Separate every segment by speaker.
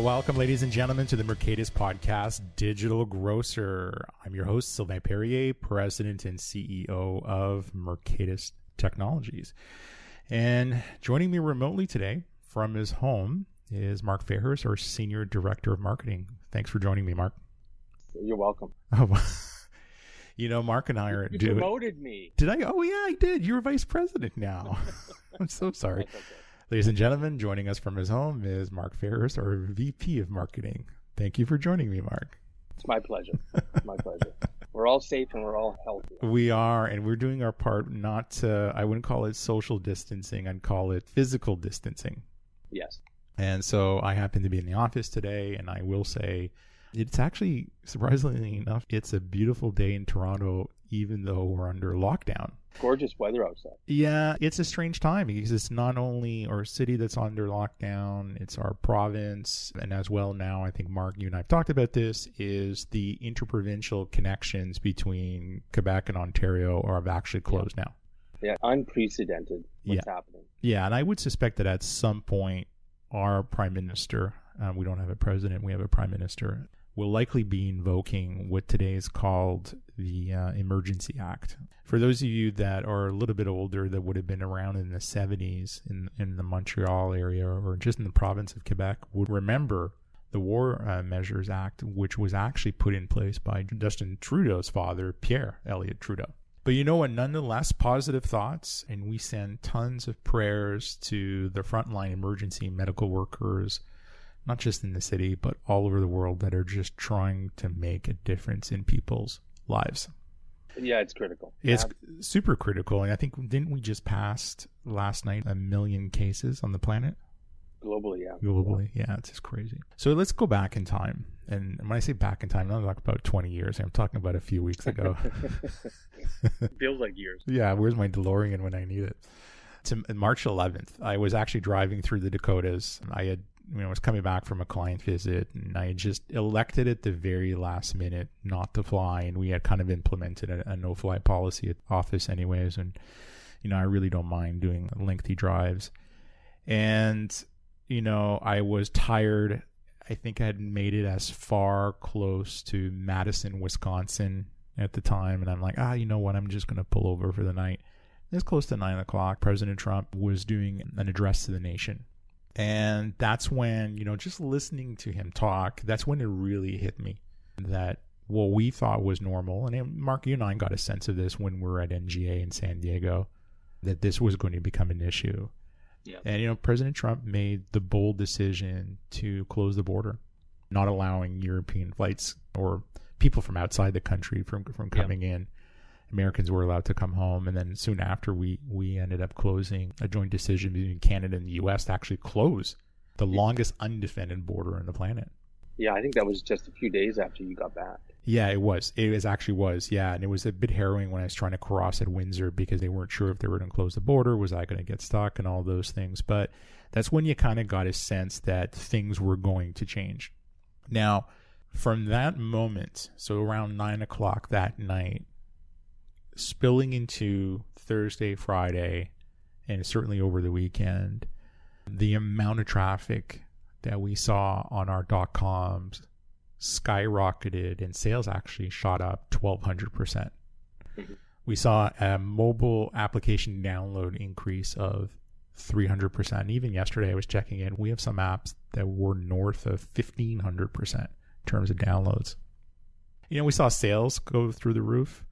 Speaker 1: welcome, ladies and gentlemen, to the Mercatus Podcast, Digital Grocer. I'm your host, Sylvain Perrier, President and CEO of Mercatus Technologies. And joining me remotely today from his home is Mark Fairhurst, our Senior Director of Marketing. Thanks for joining me, Mark.
Speaker 2: You're welcome.
Speaker 1: You know, Mark and I are...
Speaker 2: You promoted me.
Speaker 1: Did I? Oh, yeah, I did. You're Vice President now. I'm so sorry.
Speaker 2: That's okay.
Speaker 1: Ladies and gentlemen, joining us from his home is Mark Fairhurst, our VP of Marketing. Thank you for joining me, Mark.
Speaker 2: It's my pleasure. It's my pleasure. We're all safe and we're all healthy.
Speaker 1: We are, and we're doing our part not to, I wouldn't call it social distancing, I'd call it physical distancing.
Speaker 2: Yes.
Speaker 1: And so I happen to be in the office today, and I will say it's actually, surprisingly enough, it's a beautiful day in Toronto, even though we're under lockdown.
Speaker 2: Gorgeous weather outside.
Speaker 1: Yeah, it's a strange time because it's not only our city that's under lockdown, it's our province. And as well now, I think, Mark, you and I have talked about this, is the interprovincial connections between Quebec and Ontario have actually closed now.
Speaker 2: Yeah, unprecedented what's happening.
Speaker 1: Yeah, and I would suspect that at some point, our prime minister, we don't have a president, we have a prime minister, will likely be invoking what today is called the Emergency Act. For those of you that are a little bit older, that would have been around in the 70s in the Montreal area or just in the province of Quebec, would remember the War Measures Act, which was actually put in place by Justin Trudeau's father, Pierre Elliott Trudeau. But you know what, nonetheless, positive thoughts, and we send tons of prayers to the frontline emergency medical workers, not just in the city, but all over the world, that are just trying to make a difference in people's lives.
Speaker 2: Yeah, it's critical.
Speaker 1: It's super critical. And I think, didn't we just pass last night 1 million cases on the planet?
Speaker 2: Globally, yeah.
Speaker 1: Globally, yeah, it's just crazy. So let's go back in time. And when I say back in time, I'm not talking about 20 years. I'm talking about a few weeks ago.
Speaker 2: Feels like years.
Speaker 1: Yeah, where's my DeLorean when I need it? To March 11th, I was actually driving through the Dakotas. I was coming back from a client visit, and I had just elected at the very last minute not to fly, and we had kind of implemented a no-fly policy at office anyways, and I really don't mind doing lengthy drives. And I was tired. I think I had made it as far close to Madison, Wisconsin at the time, and I'm like, you know what, I'm just going to pull over for the night. It's close to 9 o'clock. President Trump was doing an address to the nation. And that's when, just listening to him talk, that's when it really hit me that what we thought was normal, and Mark, you and I got a sense of this when we were at NGA in San Diego, that this was going to become an issue.
Speaker 2: Yeah.
Speaker 1: And, President Trump made the bold decision to close the border, not allowing European flights or people from outside the country from coming in. Americans were allowed to come home, and then soon after we ended up closing a joint decision between Canada and the U.S. to actually close the longest undefended border on the planet.
Speaker 2: Yeah, I think that was just a few days after you got back.
Speaker 1: Yeah, it was. Yeah, and it was a bit harrowing when I was trying to cross at Windsor because they weren't sure if they were going to close the border. Was I going to get stuck and all those things? But that's when you kind of got a sense that things were going to change. Now, from that moment, so around 9 o'clock that night, spilling into Thursday, Friday, and certainly over the weekend, the amount of traffic that we saw on our .coms skyrocketed, and sales actually shot up 1,200%. We saw a mobile application download increase of 300%. Even yesterday, I was checking in. We have some apps that were north of 1,500% in terms of downloads. We saw sales go through the roof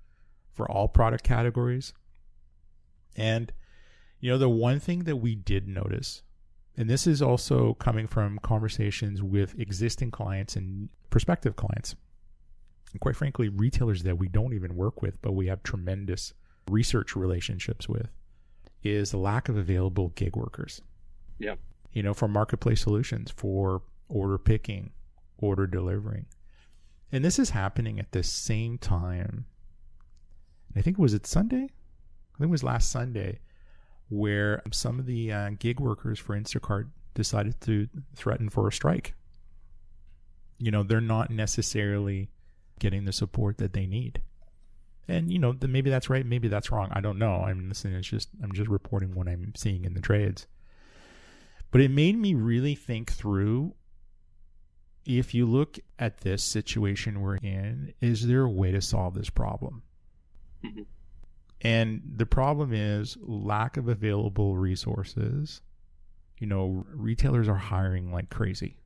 Speaker 1: for all product categories. And, the one thing that we did notice, and this is also coming from conversations with existing clients and prospective clients, and quite frankly, retailers that we don't even work with, but we have tremendous research relationships with, is the lack of available gig workers.
Speaker 2: Yeah.
Speaker 1: For marketplace solutions, for order picking, order delivering. And this is happening at the same time. I think it was last Sunday, where some of the gig workers for Instacart decided to threaten for a strike. They're not necessarily getting the support that they need. And, maybe that's right, maybe that's wrong. I don't know. I'm just reporting what I'm seeing in the trades. But it made me really think through if you look at this situation we're in, is there a way to solve this problem?
Speaker 2: Mhm.
Speaker 1: And the problem is lack of available resources. You know, retailers are hiring like crazy.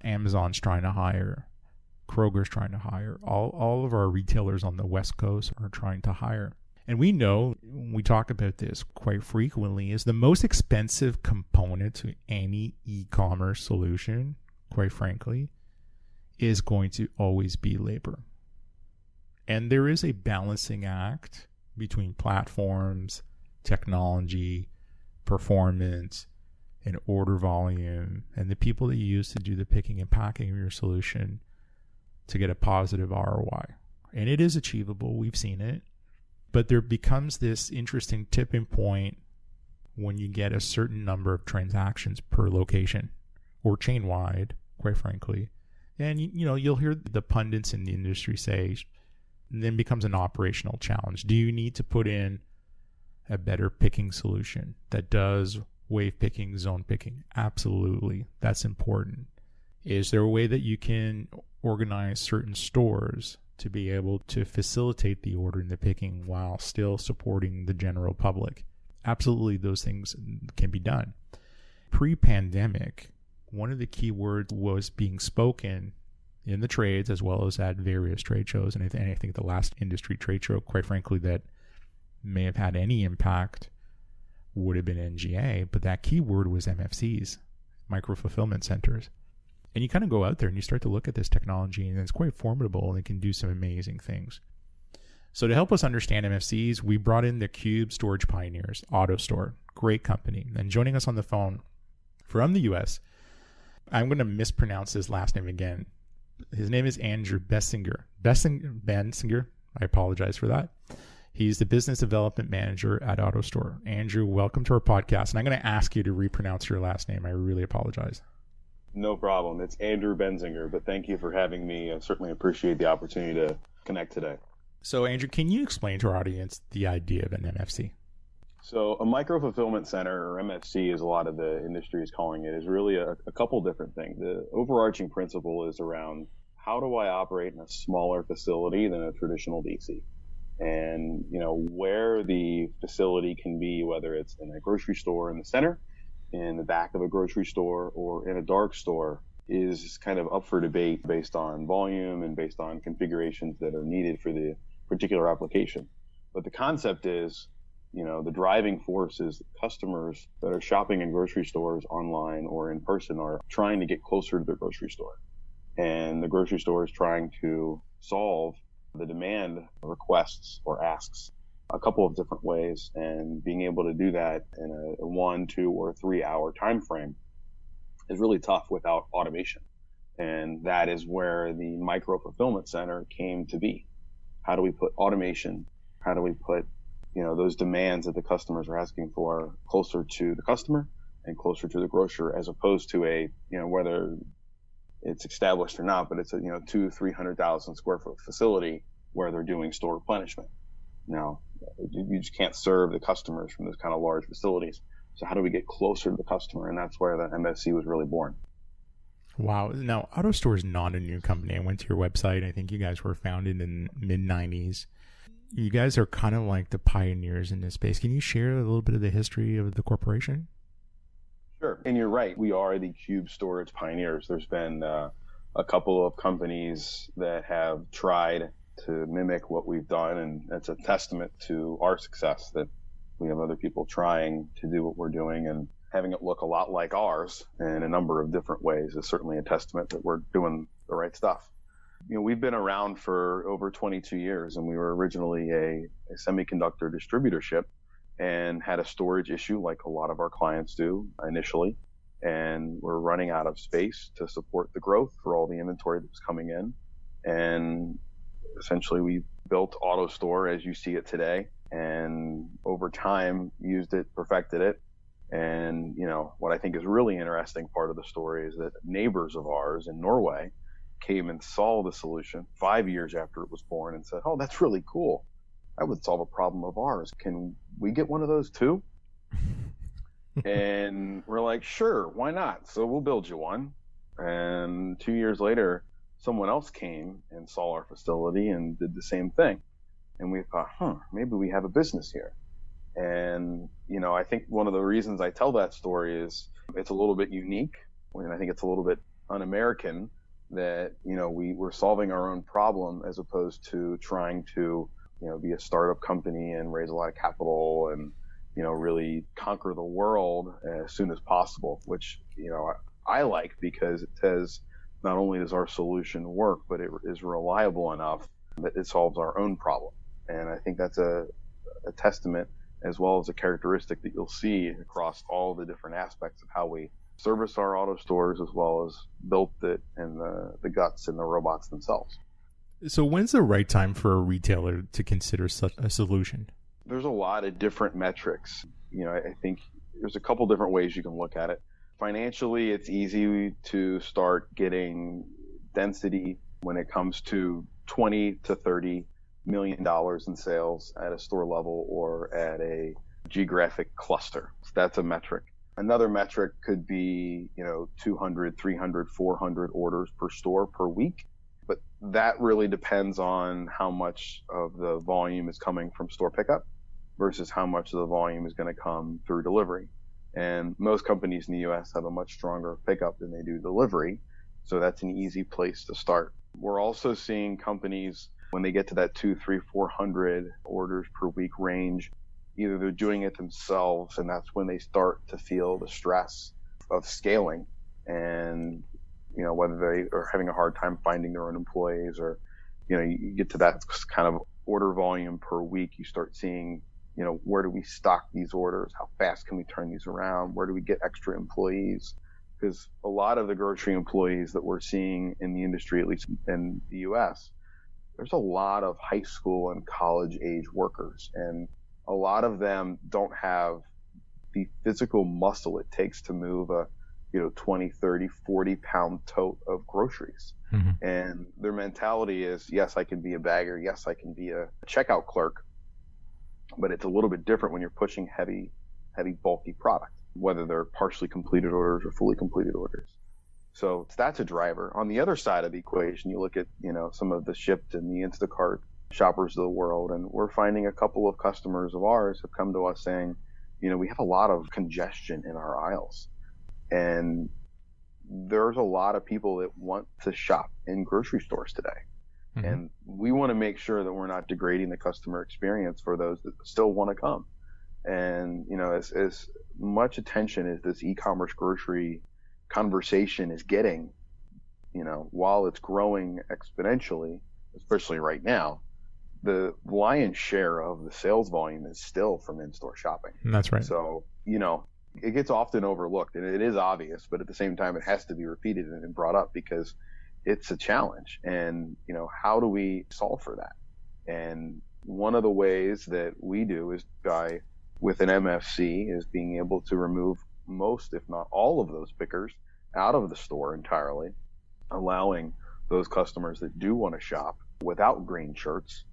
Speaker 1: Amazon's trying to hire. Kroger's trying to hire. All of our retailers on the West Coast are trying to hire. And we know, we talk about this quite frequently, is the most expensive component to any e-commerce solution, quite frankly, is going to always be labor. And there is a balancing act between platforms, technology, performance, and order volume, and the people that you use to do the picking and packing of your solution to get a positive ROI. And it is achievable. We've seen it. But there becomes this interesting tipping point when you get a certain number of transactions per location or chain-wide, quite frankly. And, you'll hear the pundits in the industry say, and then becomes an operational challenge. Do you need to put in a better picking solution that does wave picking, zone picking? Absolutely. That's important. Is there a way that you can organize certain stores to be able to facilitate the order and the picking while still supporting the general public? Absolutely, those things can be done. Pre-pandemic, one of the key words was being spoken in the trades as well as at various trade shows. And I think the last industry trade show, quite frankly, that may have had any impact would have been NGA. But that key word was MFCs, micro fulfillment centers. And you kind of go out there and you start to look at this technology, and it's quite formidable, and it can do some amazing things. So to help us understand MFCs, we brought in the cube storage pioneers, Autostore, great company. And joining us on the phone from the US, I'm going to mispronounce his last name again. His name is Andrew Benzinger. Benzinger, I apologize for that. He's the business development manager at Autostore. Andrew, welcome to our podcast. And I'm going to ask you to repronounce your last name. I really apologize.
Speaker 3: No problem. It's Andrew Benzinger, but thank you for having me. I certainly appreciate the opportunity to connect today.
Speaker 1: So, Andrew, can you explain to our audience the idea of an MFC?
Speaker 3: So a micro-fulfillment center, or MFC as a lot of the industry is calling it, is really a couple different things. The overarching principle is around how do I operate in a smaller facility than a traditional DC? And, where the facility can be, whether it's in a grocery store in the center, in the back of a grocery store, or in a dark store, is kind of up for debate based on volume and based on configurations that are needed for the particular application. But the concept is, the driving force is customers that are shopping in grocery stores online or in person are trying to get closer to their grocery store. And the grocery store is trying to solve the demand requests or asks a couple of different ways, and being able to do that in a 1, 2, or 3 hour time frame is really tough without automation. And that is where the micro fulfillment center came to be. How do we put automation? How do we put, those demands that the customers are asking for closer to the customer and closer to the grocer, as opposed to a, whether it's established or not, but it's a, 200,000-300,000 square foot facility where they're doing store replenishment. Now, you just can't serve the customers from those kind of large facilities. So how do we get closer to the customer? And that's where the MFC was really born.
Speaker 1: Wow. Now, Autostore is not a new company. I went to your website. I think you guys were founded in mid-90s. You guys are kind of like the pioneers in this space. Can you share a little bit of the history of the corporation?
Speaker 3: Sure. And you're right. We are the cube storage pioneers. There's been a couple of companies that have tried to mimic what we've done, and that's a testament to our success that we have other people trying to do what we're doing, and having it look a lot like ours in a number of different ways is certainly a testament that we're doing the right stuff. We've been around for over 22 years, and we were originally a semiconductor distributorship and had a storage issue like a lot of our clients do initially. And we're running out of space to support the growth for all the inventory that was coming in. And essentially, we built Autostore as you see it today, and over time used it, perfected it. And, what I think is really interesting part of the story is that neighbors of ours in Norway came and saw the solution 5 years after it was born and said, "Oh, that's really cool. That would solve a problem of ours. Can we get one of those too?" And we're like, "Sure, why not? So we'll build you one." And 2 years later, someone else came and saw our facility and did the same thing. And we thought, maybe we have a business here. And, I think one of the reasons I tell that story is it's a little bit unique. And I think it's a little bit un-American that, we're solving our own problem as opposed to trying to, be a startup company and raise a lot of capital and, really conquer the world as soon as possible, which, I like because it says not only does our solution work, but it is reliable enough that it solves our own problem. And I think that's a testament as well as a characteristic that you'll see across all the different aspects of how we service our auto stores as well as built it and the guts and the robots themselves.
Speaker 1: So when's the right time for a retailer to consider such a solution?
Speaker 3: There's a lot of different metrics. I think there's a couple different ways you can look at it. Financially, it's easy to start getting density when it comes to $20 to $30 million in sales at a store level or at a geographic cluster. So that's a metric. Another metric could be, 200, 300, 400 orders per store per week. But that really depends on how much of the volume is coming from store pickup versus how much of the volume is going to come through delivery. And most companies in the U.S. have a much stronger pickup than they do delivery. So that's an easy place to start. We're also seeing companies, when they get to that 200, 300, 400 orders per week range, either they're doing it themselves, and that's when they start to feel the stress of scaling. And, whether they are having a hard time finding their own employees or, you get to that kind of order volume per week, you start seeing, where do we stock these orders? How fast can we turn these around? Where do we get extra employees? Because a lot of the grocery employees that we're seeing in the industry, at least in the U.S., there's a lot of high school and college age workers, and a lot of them don't have the physical muscle it takes to move a 20, 30, 40 pound tote of groceries. Mm-hmm. And their mentality is, yes, I can be a bagger. Yes, I can be a checkout clerk. But it's a little bit different when you're pushing heavy, bulky product, whether they're partially completed orders or fully completed orders. So that's a driver. On the other side of the equation, you look at, some of the Shipt and the Instacart shoppers of the world, and we're finding a couple of customers of ours have come to us saying, we have a lot of congestion in our aisles. And there's a lot of people that want to shop in grocery stores today. Mm-hmm. And we want to make sure that we're not degrading the customer experience for those that still want to come. And, as much attention as this e-commerce grocery conversation is getting, while it's growing exponentially, especially right now, the lion's share of the sales volume is still from in-store shopping.
Speaker 1: That's right.
Speaker 3: So, it gets often overlooked, and it is obvious, but at the same time, it has to be repeated and brought up because it's a challenge. And, how do we solve for that? And one of the ways that we do is with an MFC, is being able to remove most, if not all of those pickers out of the store entirely, allowing those customers that do want to shop without green shirts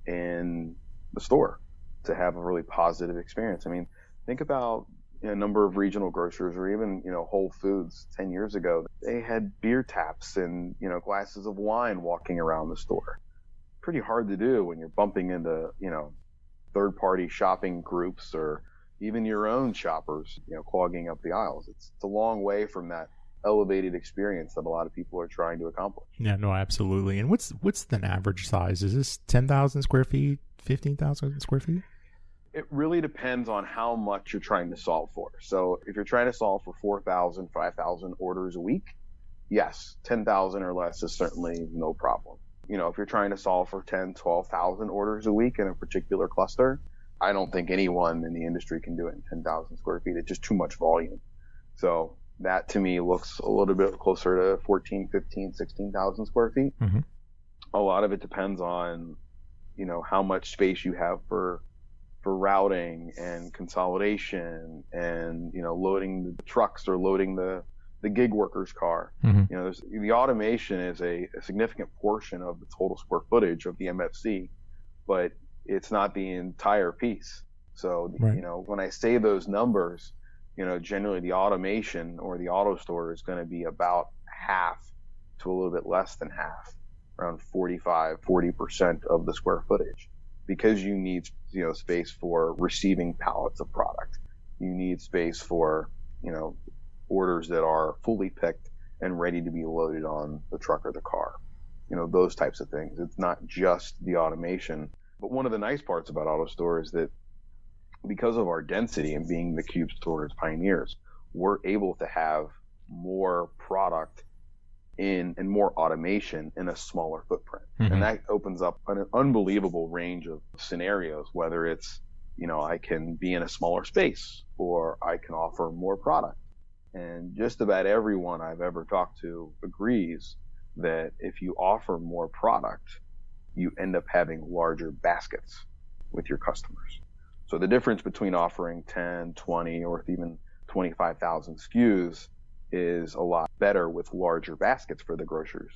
Speaker 3: in the store to have a really positive experience. I mean, think about a number of regional grocers or even, Whole Foods 10 years ago. They had beer taps and, glasses of wine walking around the store. Pretty hard to do when you're bumping into, third-party shopping groups or even your own shoppers, clogging up the aisles. It's a long way from that elevated experience that a lot of people are trying to accomplish.
Speaker 1: Yeah, no, absolutely. And what's an average size? Is this 10,000 square feet, 15,000 square feet?
Speaker 3: It really depends on how much you're trying to solve for. So if you're trying to solve for 4,000, 5,000 orders a week, yes, 10,000 or less is certainly no problem. If you're trying to solve for 10, 12,000 orders a week in a particular cluster, I don't think anyone in the industry can do it in 10,000 square feet. It's just too much volume. So that to me looks a little bit closer to 14, 15, 16,000 square feet. Mm-hmm. A lot of it depends on, how much space you have for routing and consolidation and, loading the trucks or loading the gig worker's car. Mm-hmm. The automation is a significant portion of the total square footage of the MFC, but it's not the entire piece. So, right. When I say those numbers, generally the automation or the AutoStore is going to be about half to a little bit less than half, around 40% of the square footage, because you need, space for receiving pallets of product. You need space for, orders that are fully picked and ready to be loaded on the truck or the car. Those types of things. It's not just the automation. But one of the nice parts about Autostore is that because of our density and being the cube storage pioneers, we're able to have more product and more automation in a smaller footprint. Mm-hmm. And that opens up an unbelievable range of scenarios, whether it's, I can be in a smaller space or I can offer more product. And just about everyone I've ever talked to agrees that if you offer more product, you end up having larger baskets with your customers. So the difference between offering 10, 20, or even 25,000 SKUs is a lot better with larger baskets for the grocers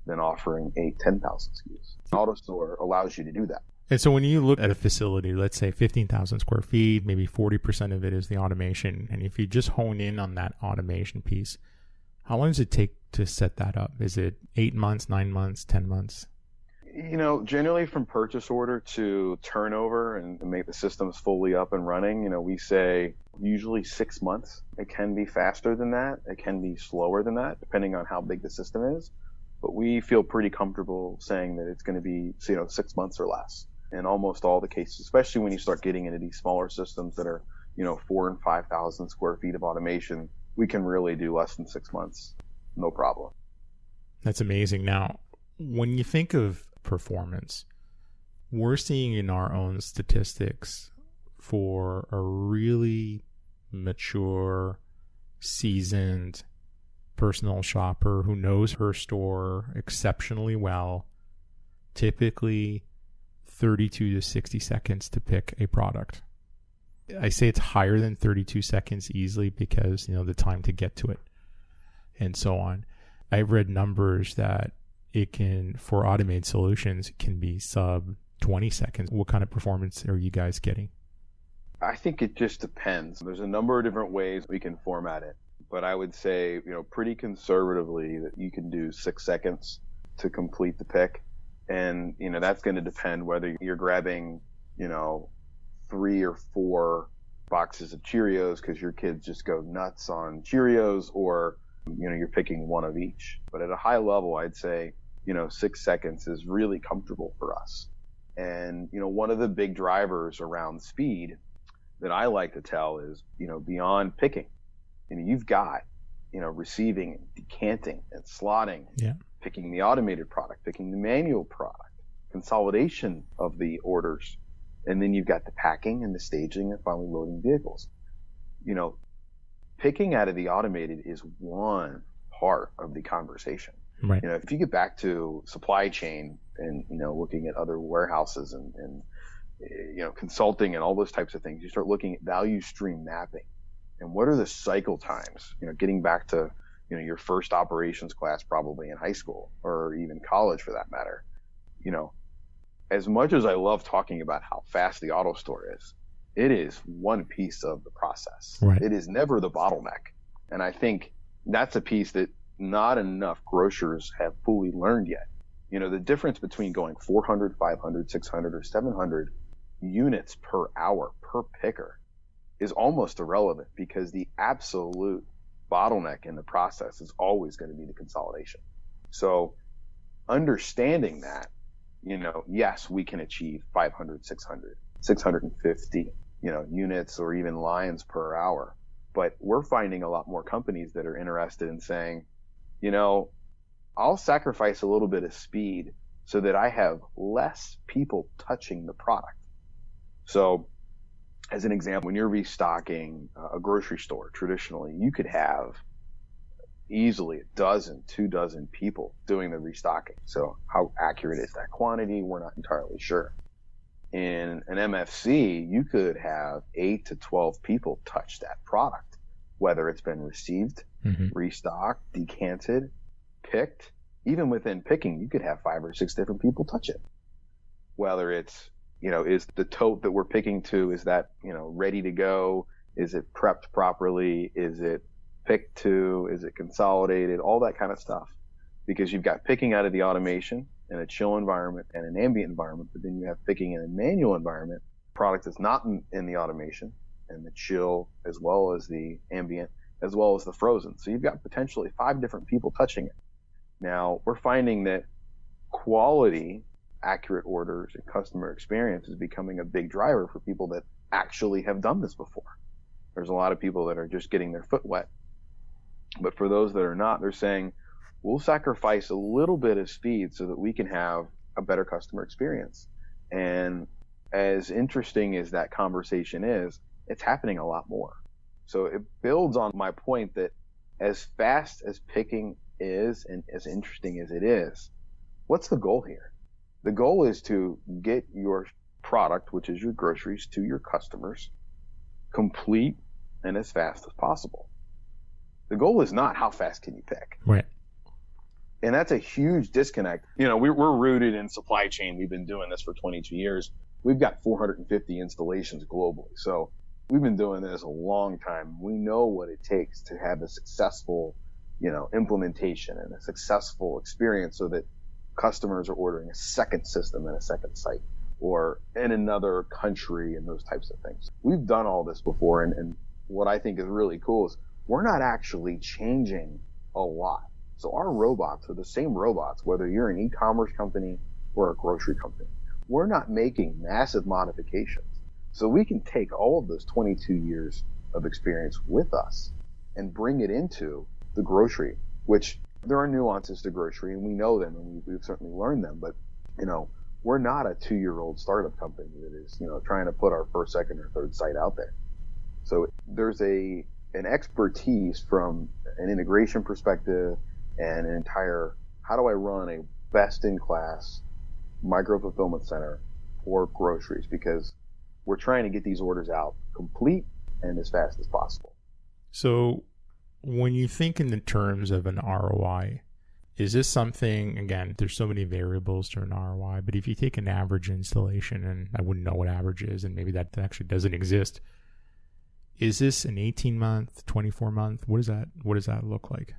Speaker 3: than offering 10,000 SKUs. Autostore allows you to do that.
Speaker 1: And so when you look at a facility, let's say 15,000 square feet, maybe 40% of it is the automation. And if you just hone in on that automation piece, how long does it take to set that up? Is it 8 months, 9 months, 10 months?
Speaker 3: Generally from purchase order to turnover and make the systems fully up and running, we say usually 6 months. It can be faster than that. It can be slower than that, depending on how big the system is. But we feel pretty comfortable saying that it's going to be, 6 months or less in almost all the cases, especially when you start getting into these smaller systems that are, 4,000 and 5,000 square feet of automation. We can really do less than 6 months. No problem.
Speaker 1: That's amazing. Now, when you think of performance, we're seeing in our own statistics for a really mature, seasoned personal shopper who knows her store exceptionally well, typically 32 to 60 seconds to pick a product. I say it's higher than 32 seconds easily because, the time to get to it and so on. I've read numbers that it can, for automated solutions, it can be sub 20 seconds. What kind of performance are you guys getting?
Speaker 3: I think it just depends. There's a number of different ways we can format it, but I would say, pretty conservatively that you can do 6 seconds to complete the pick. And, that's going to depend whether you're grabbing, 3 or 4 boxes of Cheerios because your kids just go nuts on Cheerios, or, you're picking one of each. But at a high level, I'd say, 6 seconds is really comfortable for us. And, one of the big drivers around speed that I like to tell is, beyond picking, you've got, receiving and decanting and slotting, picking the automated product, picking the manual product, consolidation of the orders. And then you've got the packing and the staging and finally loading vehicles. Picking out of the automated is one part of the conversation.
Speaker 1: Right.
Speaker 3: If you get back to supply chain and, looking at other warehouses and consulting and all those types of things, you start looking at value stream mapping and what are the cycle times, getting back to, your first operations class probably in high school or even college for that matter. As much as I love talking about how fast the Autostore is, it is one piece of the process.
Speaker 1: Right.
Speaker 3: It is never the bottleneck. And I think that's a piece that not enough grocers have fully learned yet. The difference between going 400, 500, 600, or 700 units per hour per picker is almost irrelevant because the absolute bottleneck in the process is always going to be the consolidation. So understanding that, yes, we can achieve 500, 600, 650, units or even lines per hour. But we're finding a lot more companies that are interested in saying, I'll sacrifice a little bit of speed so that I have less people touching the product. So as an example, when you're restocking a grocery store, traditionally, you could have easily 2 dozen people doing the restocking. So how accurate is that quantity? We're not entirely sure. In an MFC, you could have 8 to 12 people touch that product, whether it's been received, restocked, decanted, picked. Even within picking, you could have 5 or 6 different people touch it. Whether it's, is the tote that we're picking to, is that, ready to go? Is it prepped properly? Is it, picked to? Is it consolidated? All that kind of stuff. Because you've got picking out of the automation in a chill environment and an ambient environment, but then you have picking in a manual environment, product that's not in the automation and the chill as well as the ambient as well as the frozen. So you've got potentially 5 different people touching it. Now, we're finding that quality, accurate orders, and customer experience is becoming a big driver for people that actually have done this before. There's a lot of people that are just getting their foot wet. But for those that are not, they're saying, we'll sacrifice a little bit of speed so that we can have a better customer experience. And as interesting as that conversation is, it's happening a lot more. So it builds on my point that as fast as picking is and as interesting as it is, what's the goal here? The goal is to get your product, which is your groceries, to your customers complete and as fast as possible. The goal is not how fast can you pick.
Speaker 1: Right.
Speaker 3: And that's a huge disconnect. You know, we're rooted in supply chain. We've been doing this for 22 years. We've got 450 installations globally. So we've been doing this a long time. We know what it takes to have a successful, implementation and a successful experience so that customers are ordering a second system in a second site or in another country and those types of things. We've done all this before. And what I think is really cool is we're not actually changing a lot. So our robots are the same robots, whether you're an e-commerce company or a grocery company. We're not making massive modifications. So we can take all of those 22 years of experience with us and bring it into the grocery, which there are nuances to grocery and we know them and we've certainly learned them. But, we're not a 2-year-old startup company that is, trying to put our first, second, or third site out there. So there's an expertise from an integration perspective and an entire, how do I run a best-in-class micro-fulfillment center for groceries? Because we're trying to get these orders out complete and as fast as possible.
Speaker 1: So when you think in the terms of an ROI, is this something, again, there's so many variables to an ROI, but if you take an average installation, and I wouldn't know what average is, and maybe that actually doesn't exist, is this an 18-month, 24-month? What does that look like?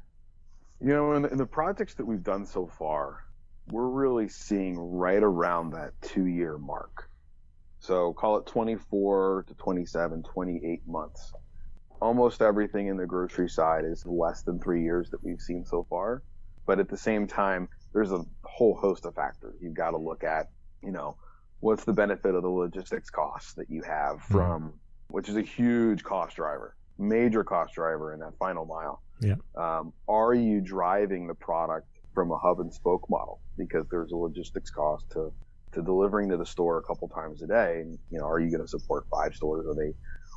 Speaker 3: In the projects that we've done so far, we're really seeing right around that 2-year mark. So call it 24 to 27, 28 months. Almost everything in the grocery side is less than 3 years that we've seen so far. But at the same time, there's a whole host of factors. You've got to look at, what's the benefit of the logistics costs that you have from, which is a huge cost driver, major cost driver in that final mile.
Speaker 1: Yeah.
Speaker 3: Are you driving the product from a hub and spoke model? Because there's a logistics cost to delivering to the store a couple times a day. And, are you going to support 5 stores?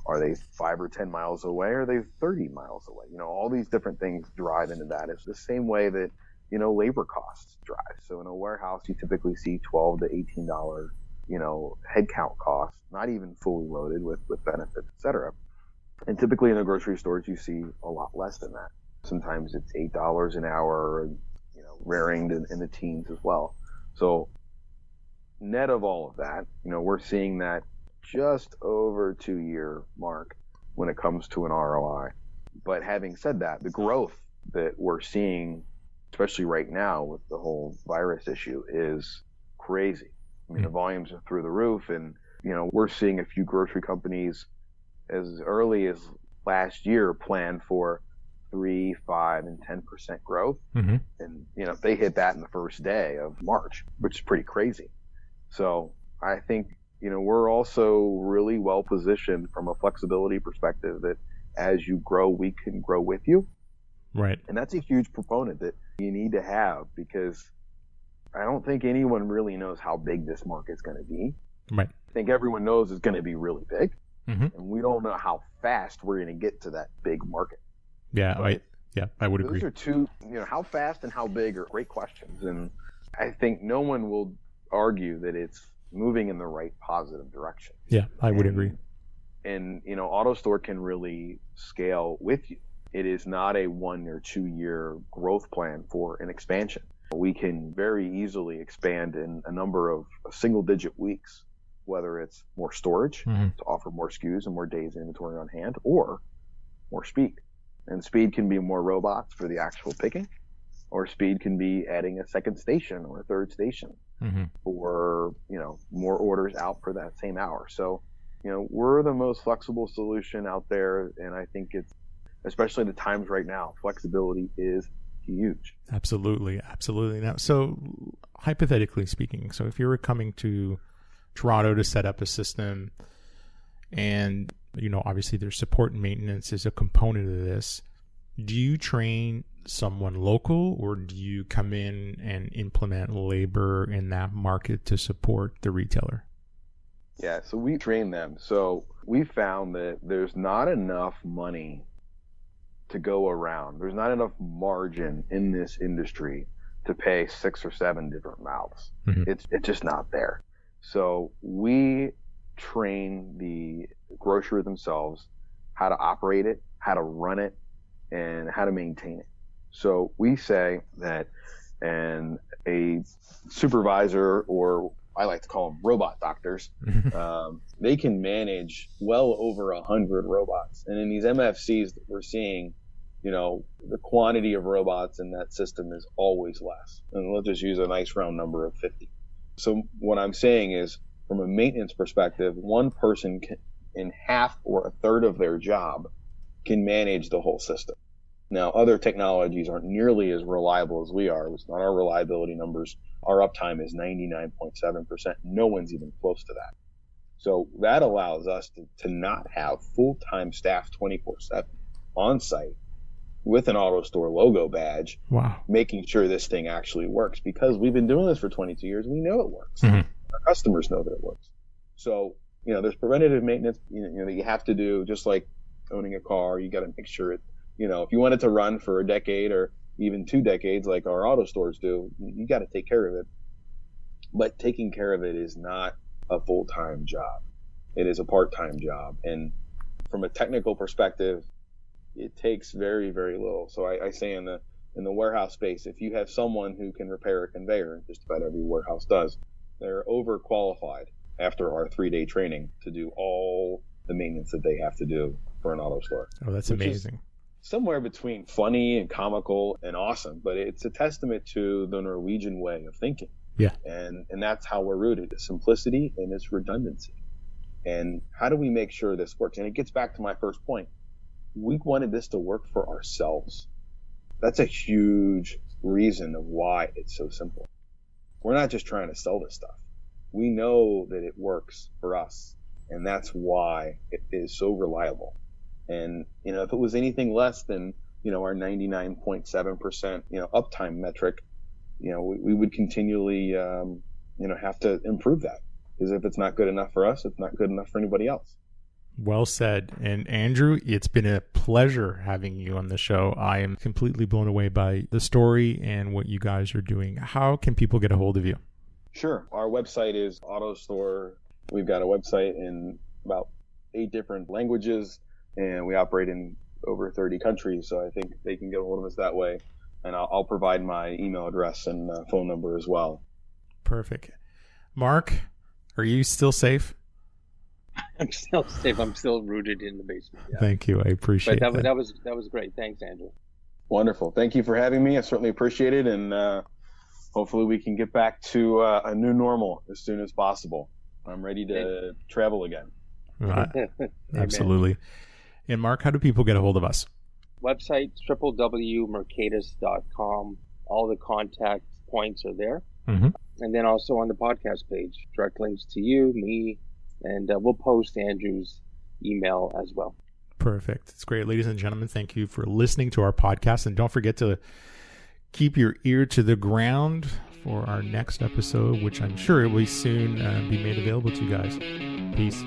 Speaker 3: Are they 5 or 10 miles away? Or are they 30 miles away? All these different things drive into that. It's the same way that, labor costs drive. So in a warehouse, you typically see $12 to $18, headcount costs, not even fully loaded with benefits, et cetera. And typically in the grocery stores, you see a lot less than that. Sometimes it's $8 an hour, varying in the teens as well. So net of all of that, we're seeing that just over 2-year mark when it comes to an ROI. But having said that, the growth that we're seeing, especially right now with the whole virus issue, is crazy. The volumes are through the roof, and we're seeing a few grocery companies as early as last year plan for 3%, 5%, and 10% growth.
Speaker 1: Mm-hmm.
Speaker 3: And they hit that in the first day of March, which is pretty crazy. So I think we're also really well positioned from a flexibility perspective that as you grow, we can grow with you.
Speaker 1: Right.
Speaker 3: And that's a huge proponent that you need to have, because I don't think anyone really knows how big this market's going to be.
Speaker 1: Right.
Speaker 3: I think everyone knows it's going to be really big.
Speaker 1: Mm-hmm.
Speaker 3: And we don't know how fast we're going to get to that big market.
Speaker 1: Yeah, I would agree.
Speaker 3: Those are two, how fast and how big are great questions. And I think no one will argue that it's moving in the right positive direction.
Speaker 1: Yeah, I would agree.
Speaker 3: And, Autostore can really scale with you. It is not a 1 or 2 year growth plan for an expansion. We can very easily expand in a number of single digit weeks, whether it's more storage to offer more SKUs and more days inventory on hand, or more speed. And speed can be more robots for the actual picking, or speed can be adding a second station or a third station, or, more orders out for that same hour. So, we're the most flexible solution out there. And I think it's, especially the times right now, flexibility is huge.
Speaker 1: Absolutely. Absolutely. Now, so hypothetically speaking, so if you were coming to Toronto to set up a system, and, obviously there's support and maintenance is a component of this, do you train someone local, or do you come in and implement labor in that market to support the retailer?
Speaker 3: Yeah, so we train them. So we found that there's not enough money to go around. There's not enough margin in this industry to pay 6 or 7 different mouths. It's just not there. So we train the grocer themselves how to operate it, how to run it, and how to maintain it. So we say that a supervisor, or I like to call them robot doctors, they can manage well over 100 robots. And in these MFCs that we're seeing, the quantity of robots in that system is always less. And let's just use a nice round number of 50. So what I'm saying is, from a maintenance perspective, one person can, in half or a third of their job, can manage the whole system. Now, other technologies aren't nearly as reliable as we are. It's not our reliability numbers. Our uptime is 99.7%. No one's even close to that. So that allows us to not have full-time staff 24/7 on site with an Autostore logo badge, making sure this thing actually works. Because we've been doing this for 22 years, we know it works. Our customers know that it works. So, there's preventative maintenance, that you have to do, just like owning a car. You got to make sure it, if you want it to run for a decade or even 2 decades, like our Autostores do, you got to take care of it. But taking care of it is not a full-time job. It is a part-time job. And from a technical perspective, it takes very, very little. So I say in the warehouse space, if you have someone who can repair a conveyor, just about every warehouse does, they're overqualified after our 3-day training to do all the maintenance that they have to do for an Autostore.
Speaker 1: Oh, that's amazing.
Speaker 3: Somewhere between funny and comical and awesome, but it's a testament to the Norwegian way of thinking.
Speaker 1: Yeah.
Speaker 3: And that's how we're rooted: it's simplicity and it's redundancy. And how do we make sure this works? And it gets back to my first point. We wanted this to work for ourselves. That's a huge reason of why it's so simple. We're not just trying to sell this stuff. We know that it works for us, and that's why it is so reliable. And, if it was anything less than, our 99.7%, uptime metric, we would continually, have to improve that. Because if it's not good enough for us, it's not good enough for anybody else.
Speaker 1: Well said. And Andrew, it's been a pleasure having you on the show. I am completely blown away by the story and what you guys are doing. How can people get a hold of you?
Speaker 3: Sure. Our website is Autostore. We've got a website in about 8 different languages, and we operate in over 30 countries. So I think they can get a hold of us that way. And I'll provide my email address and phone number as well.
Speaker 1: Perfect. Mark, are you still safe?
Speaker 2: I'm still safe. I'm still rooted in the basement. Yeah.
Speaker 1: Thank you. I appreciate
Speaker 2: that. That was great. Thanks, Andrew.
Speaker 3: Wonderful. Thank you for having me. I certainly appreciate it. And hopefully we can get back to a new normal as soon as possible. I'm ready to travel again.
Speaker 1: Absolutely. And Mark, how do people get a hold of us?
Speaker 2: Website, www.mercatus.com. All the contact points are there. And then also on the podcast page, direct links to you, me, and we'll post Andrew's email as well.
Speaker 1: Perfect. It's great. Ladies and gentlemen, thank you for listening to our podcast. And don't forget to keep your ear to the ground for our next episode, which I'm sure will soon be made available to you guys. Peace.